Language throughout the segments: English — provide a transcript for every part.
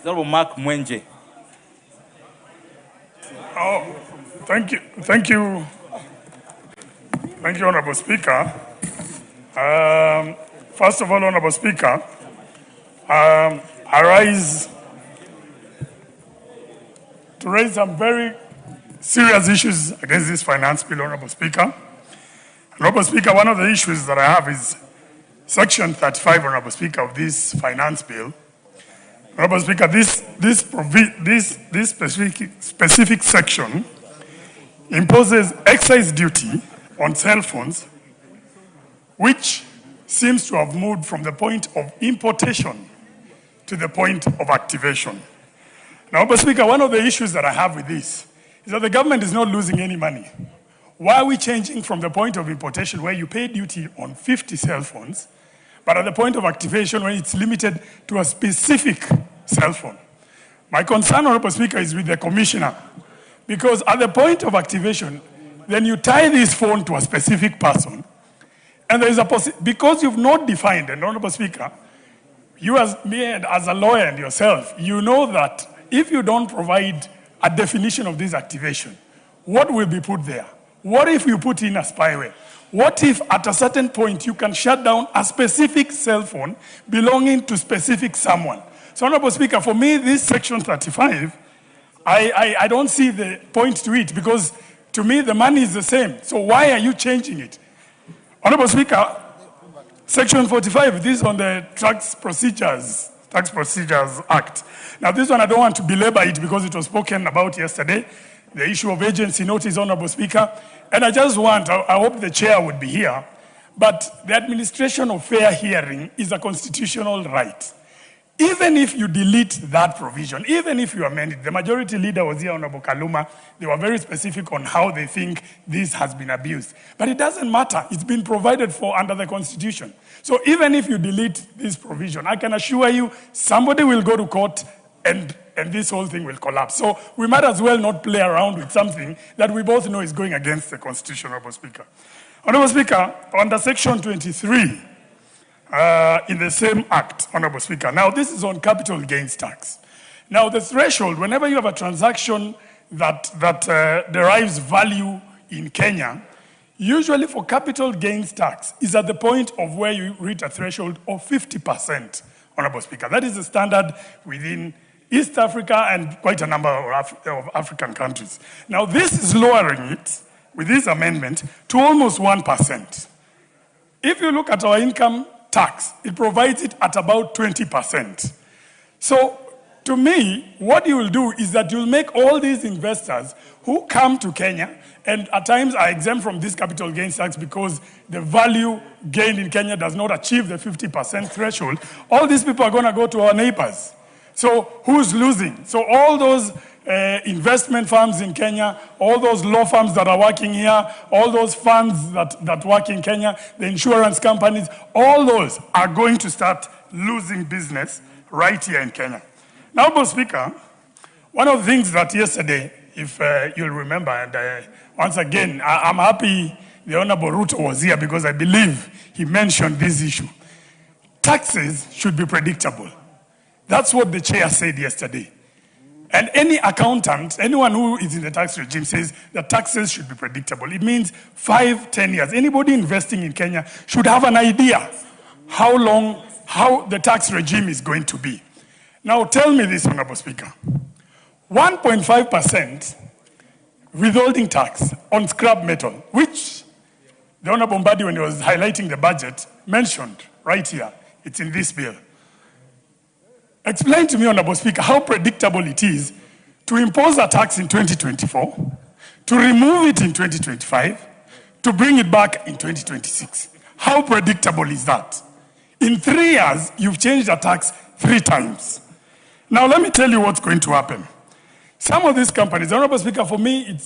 Honorable Mark Mwenje. Oh, thank you, Honorable Speaker. First of all, Honorable Speaker, I rise to raise some very serious issues against this finance bill, Honorable Speaker. Honorable Speaker, one of the issues that I have is Section 35, Honorable Speaker, of this finance bill. Honorable Speaker, this specific section imposes excise duty on cell phones, which seems to have moved from the point of importation to the point of activation. Now, Honorable Speaker, one of the issues that I have with this is that the government is not losing any money. Why are we changing from the point of importation, where you pay duty on 50 cell phones, but at the point of activation, when it's limited to a specific cell phone? My concern, Honorable Speaker, is with the Commissioner, because at the point of activation, then you tie this phone to a specific person, and there is because you've not defined, and Honorable Speaker, you as me and as a lawyer and yourself, you know that if you don't provide a definition of this activation, what will be put there? What if you put in a spyware? What if at a certain point you can shut down a specific cell phone belonging to specific someone? So, Honorable Speaker, for me, this Section 35, I don't see the point to it, because to me the money is the same. So why are you changing it? Honorable Speaker, Section 45, this is on the Tax Procedures Act. Now, this one I don't want to belabor it because it was spoken about yesterday, the issue of agency notice, Honorable Speaker. And I just want, I hope the chair would be here, but the administration of fair hearing is a constitutional right. Even if you delete that provision, even if you amend it, the majority leader was here, Honorable Kaluma, they were very specific on how they think this has been abused. But it doesn't matter, it's been provided for under the Constitution. So even if you delete this provision, I can assure you somebody will go to court and this whole thing will collapse. So we might as well not play around with something that we both know is going against the Constitution, Honorable Speaker. Honorable Speaker, under Section 23, in the same act, Honorable Speaker. Now, this is on capital gains tax. Now, the threshold, whenever you have a transaction that derives value in Kenya, usually for capital gains tax is at the point of where you reach a threshold of 50%, Honorable Speaker. That is the standard within East Africa and quite a number of African countries. Now, this is lowering it with this amendment to almost 1%. If you look at our income tax, it provides it at about 20%. So, to me, what you will do is that you'll make all these investors who come to Kenya and at times are exempt from this capital gains tax because the value gained in Kenya does not achieve the 50% threshold. All these people are going to go to our neighbors. So who's losing? So all those investment firms in Kenya, all those law firms that are working here, all those funds that work in Kenya, the insurance companies, all those are going to start losing business right here in Kenya. Now, Honorable Speaker, one of the things that yesterday, if you'll remember, and once again, I'm happy the Honorable Ruto was here because I believe he mentioned this issue. Taxes should be predictable. That's what the chair said yesterday. And any accountant, anyone who is in the tax regime says that taxes should be predictable. It means 5-10 years. Anybody investing in Kenya should have an idea how the tax regime is going to be. Now tell me this, Honorable Speaker. 1.5% withholding tax on scrap metal, which the Honorable Mbadi, when he was highlighting the budget, mentioned right here. It's in this bill. Explain to me, Honorable Speaker, how predictable it is to impose a tax in 2024, to remove it in 2025, to bring it back in 2026. How predictable is that? In 3 years, you've changed the tax 3 times. Now, let me tell you what's going to happen. Some of these companies, Honorable Speaker, for me,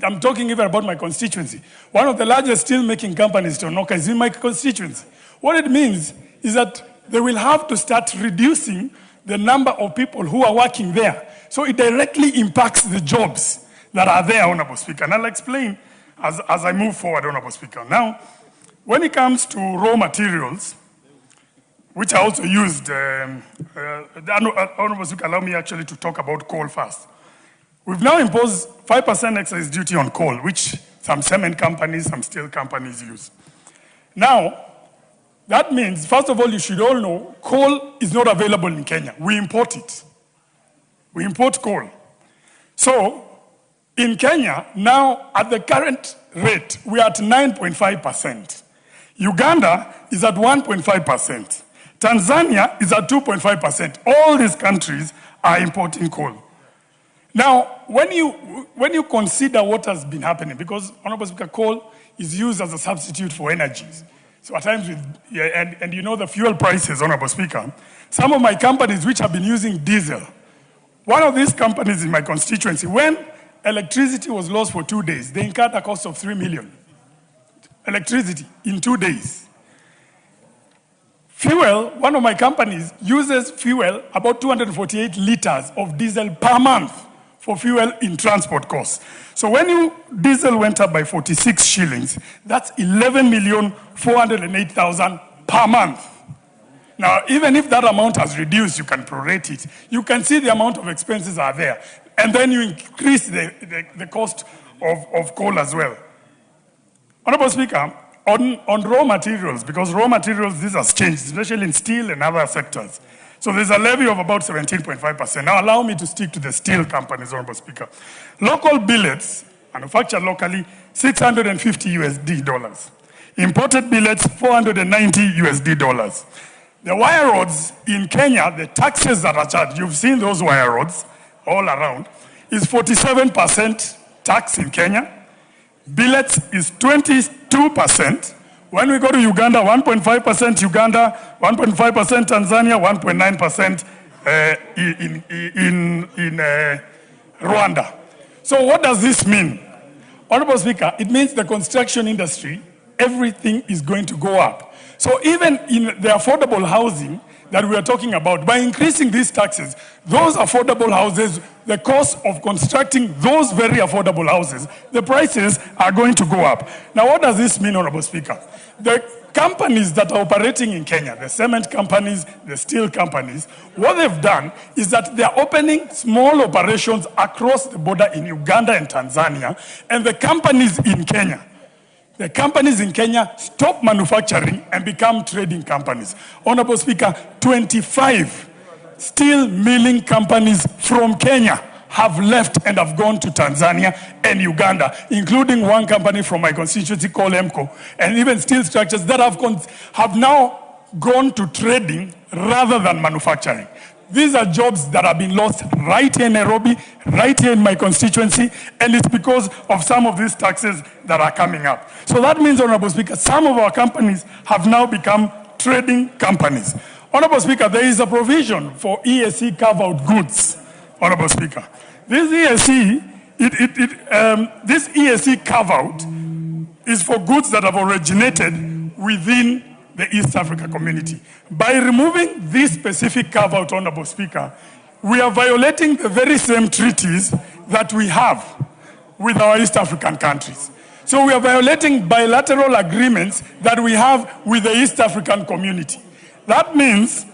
I'm talking even about my constituency. One of the largest steel-making companies, Tonoka, is in my constituency. What it means is that they will have to start reducing the number of people who are working there. So it directly impacts the jobs that are there, Honorable Speaker. And I'll explain as I move forward, Honorable Speaker. Now, when it comes to raw materials, which I also used. Honorable Speaker, allow me actually to talk about coal first. We've now imposed 5% excise duty on coal, which some cement companies, some steel companies use. Now, that means, first of all, you should all know, coal is not available in Kenya. We import it. We import coal. So, in Kenya, now, at the current rate, we are at 9.5%. Uganda is at 1.5%. Tanzania is at 2.5%. All these countries are importing coal. Now, when you consider what has been happening, because Honorable Speaker, coal is used as a substitute for energies. So at times, and you know the fuel prices, Honorable Speaker, some of my companies which have been using diesel, one of these companies in my constituency, when electricity was lost for 2 days, they incurred a cost of 3 million. Electricity in 2 days. Fuel, one of my companies uses fuel about 248 liters of diesel per month for fuel in transport costs. So when diesel went up by 46 shillings, that's 11,408,000 per month. Now, even if that amount has reduced, you can prorate it. You can see the amount of expenses are there. And then you increase the cost of coal as well. Honorable Speaker, on raw materials, because raw materials, this has changed, especially in steel and other sectors. So there's a levy of about 17.5%. Now allow me to stick to the steel companies, Honorable Speaker. Local billets, manufactured locally, $650. Imported billets, $490. The wire rods in Kenya, the taxes that are charged, you've seen those wire rods all around, is 47% tax in Kenya. Billets is 22%. When we go to Uganda, 1.5% Uganda, 1.5% Tanzania, 1.9% in Rwanda. So what does this mean? Honorable Speaker, it means the construction industry, everything is going to go up. So even in the affordable housing that we are talking about, by increasing these taxes, those affordable houses, the cost of constructing those very affordable houses, the prices are going to go up. Now, what does this mean, Honorable Speaker? The companies that are operating in Kenya, the cement companies, the steel companies, what they've done is that they're opening small operations across the border in Uganda and Tanzania, and the companies in Kenya stop manufacturing and become trading companies. Honorable Speaker, 25 steel milling companies from Kenya have left and have gone to Tanzania and Uganda, including one company from my constituency called EMCO, and even steel structures that have now gone to trading rather than manufacturing. These are jobs that have been lost right here in Nairobi, right here in my constituency, and it's because of some of these taxes that are coming up. So that means, Honorable Speaker, some of our companies have now become trading companies. Honorable Speaker, there is a provision for ESC carve-out goods, Honorable Speaker. This ESC carve-out is for goods that have originated within the East Africa community. By removing this specific carve-out, Honorable Speaker, we are violating the very same treaties that we have with our East African countries. So we are violating bilateral agreements that we have with the East African community. That means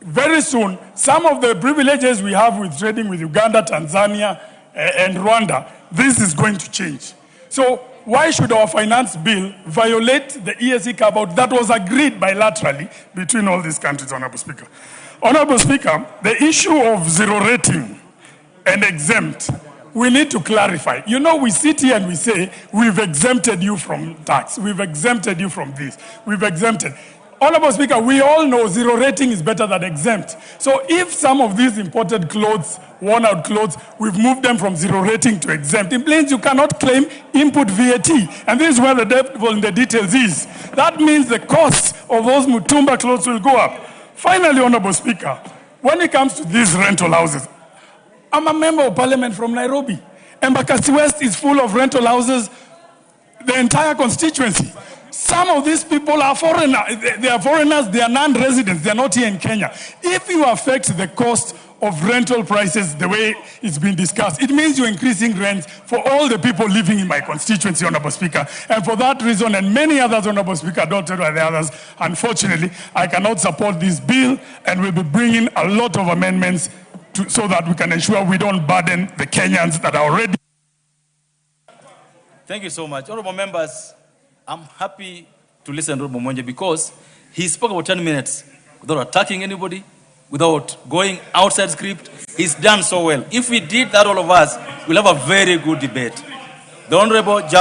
very soon, some of the privileges we have with trading with Uganda, Tanzania, and Rwanda, this is going to change. So why should our finance bill violate the ESC carve-out that was agreed bilaterally between all these countries, Honorable Speaker? Honorable Speaker, the issue of zero rating and exempt, we need to clarify. You know, we sit here and we say, we've exempted you from tax, we've exempted you from this, we've exempted. Honorable Speaker, we all know zero rating is better than exempt. So if some of these imported clothes, worn out clothes, we've moved them from zero rating to exempt, it means you cannot claim input VAT. And this is where the devil in the details is. That means the cost of those Mutumba clothes will go up. Finally, Honorable Speaker, when it comes to these rental houses, I'm a member of parliament from Nairobi. Embakasi West is full of rental houses, the entire constituency. Some of these people are foreigners. They are foreigners, they are non-residents, they are not here in Kenya. If you affect the cost of rental prices the way it's been discussed. It means you're increasing rents for all the people living in my constituency, Honorable Speaker. And for that reason, and many others, Honorable Speaker, dotted by the others, unfortunately, I cannot support this bill, and we'll be bringing a lot of amendments so that we can ensure we don't burden the Kenyans that are already. Thank you so much. Honorable members, I'm happy to listen to Honorable Mwenje because he spoke about 10 minutes without attacking anybody, without going outside script. He's done so well. If we did that, all of us, we'll have a very good debate. The Honorable Jack